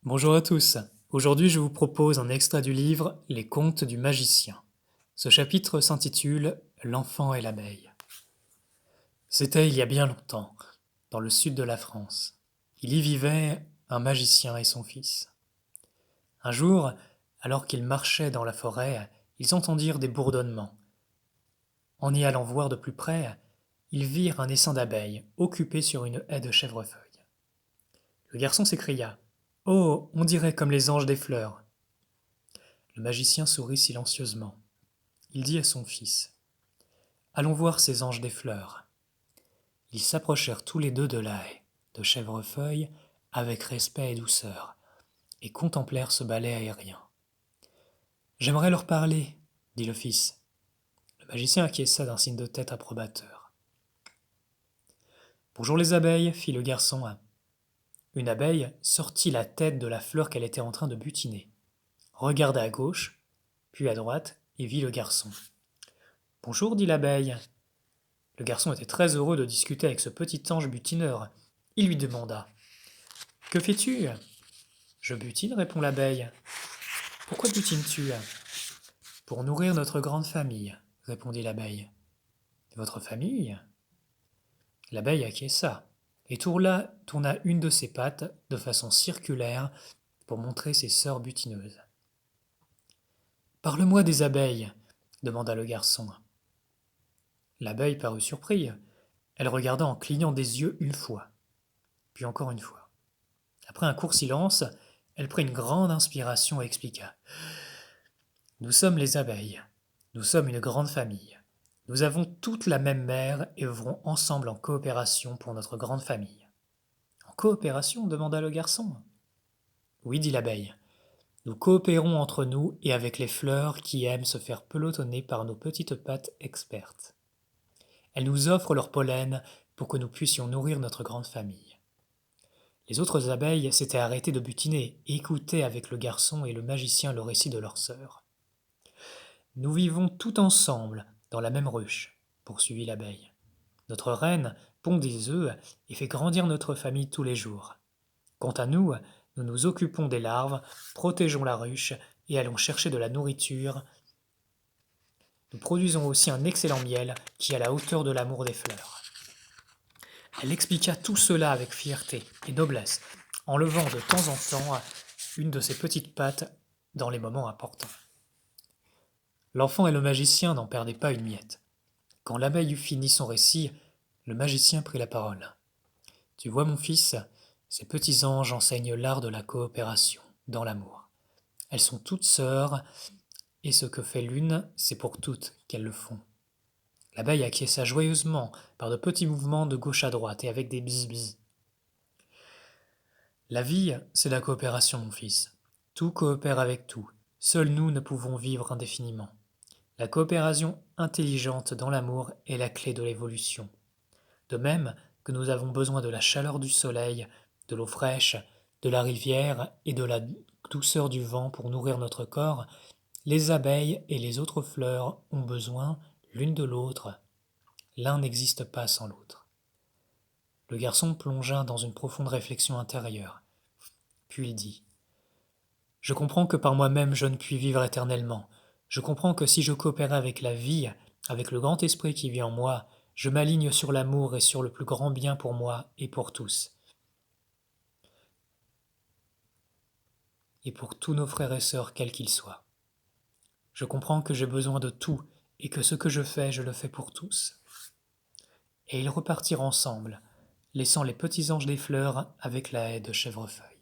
Bonjour à tous. Aujourd'hui, je vous propose un extrait du livre Les Contes du magicien. Ce chapitre s'intitule L'enfant et l'abeille. C'était il y a bien longtemps, dans le sud de la France. Il y vivait un magicien et son fils. Un jour, alors qu'ils marchaient dans la forêt, ils entendirent des bourdonnements. En y allant voir de plus près, ils virent un essaim d'abeilles occupé sur une haie de chèvrefeuilles. Le garçon s'écria: Oh, on dirait comme les anges des fleurs. Le magicien sourit silencieusement. Il dit à son fils: Allons voir ces anges des fleurs. Ils s'approchèrent tous les deux de la haie de chèvrefeuilles avec respect et douceur, et contemplèrent ce balai aérien. J'aimerais leur parler, dit le fils. Le magicien acquiesça d'un signe de tête approbateur. Bonjour les abeilles, fit le garçon. Une abeille sortit la tête de la fleur qu'elle était en train de butiner, regarda à gauche, puis à droite, et vit le garçon. Bonjour, dit l'abeille. Le garçon était très heureux de discuter avec ce petit ange butineur. Il lui demanda: Que fais-tu? Je butine, répond l'abeille. Pourquoi butines-tu? Pour nourrir notre grande famille, répondit l'abeille. Votre famille? L'abeille acquiesça et tourna une de ses pattes de façon circulaire pour montrer ses sœurs butineuses. Parle-moi des abeilles, demanda le garçon. L'abeille parut surprise. Elle regarda en clignant des yeux une fois, puis encore une fois. Après un court silence, elle prit une grande inspiration et expliqua: Nous sommes les abeilles. Nous sommes une grande famille. Nous avons toutes la même mère et œuvrons ensemble en coopération pour notre grande famille. En coopération? Demanda le garçon. Oui, dit l'abeille. Nous coopérons entre nous et avec les fleurs qui aiment se faire pelotonner par nos petites pattes expertes. Elles nous offrent leur pollen pour que nous puissions nourrir notre grande famille. Les autres abeilles s'étaient arrêtées de butiner et écoutaient avec le garçon et le magicien le récit de leur sœur. Nous vivons tout ensemble dans la même ruche, poursuivit l'abeille. Notre reine pond des œufs et fait grandir notre famille tous les jours. Quant à nous, nous nous occupons des larves, protégeons la ruche et allons chercher de la nourriture. Nous produisons aussi un excellent miel qui est à la hauteur de l'amour des fleurs. Elle expliqua tout cela avec fierté et noblesse, en levant de temps en temps une de ses petites pattes dans les moments importants. L'enfant et le magicien n'en perdaient pas une miette. Quand l'abeille eut fini son récit, le magicien prit la parole. Tu vois, mon fils, ces petits anges enseignent l'art de la coopération, dans l'amour. Elles sont toutes sœurs, et ce que fait l'une, c'est pour toutes qu'elles le font. L'abeille acquiesça joyeusement par de petits mouvements de gauche à droite et avec des bzz. La vie, c'est la coopération, mon fils. Tout coopère avec tout. Seuls nous ne pouvons vivre indéfiniment. La coopération intelligente dans l'amour est la clé de l'évolution. De même que nous avons besoin de la chaleur du soleil, de l'eau fraîche, de la rivière et de la douceur du vent pour nourrir notre corps, les abeilles et les autres fleurs ont besoin l'une de l'autre. L'un n'existe pas sans l'autre. Le garçon plongea dans une profonde réflexion intérieure. Puis il dit: Je comprends que par moi-même je ne puis vivre éternellement. Je comprends que si je coopère avec la vie, avec le grand esprit qui vit en moi, je m'aligne sur l'amour et sur le plus grand bien pour moi et pour tous. Et pour tous nos frères et sœurs, quels qu'ils soient. Je comprends que j'ai besoin de tout et que ce que je le fais pour tous. Et ils repartirent ensemble, laissant les petits anges des fleurs avec la haie de chèvrefeuille.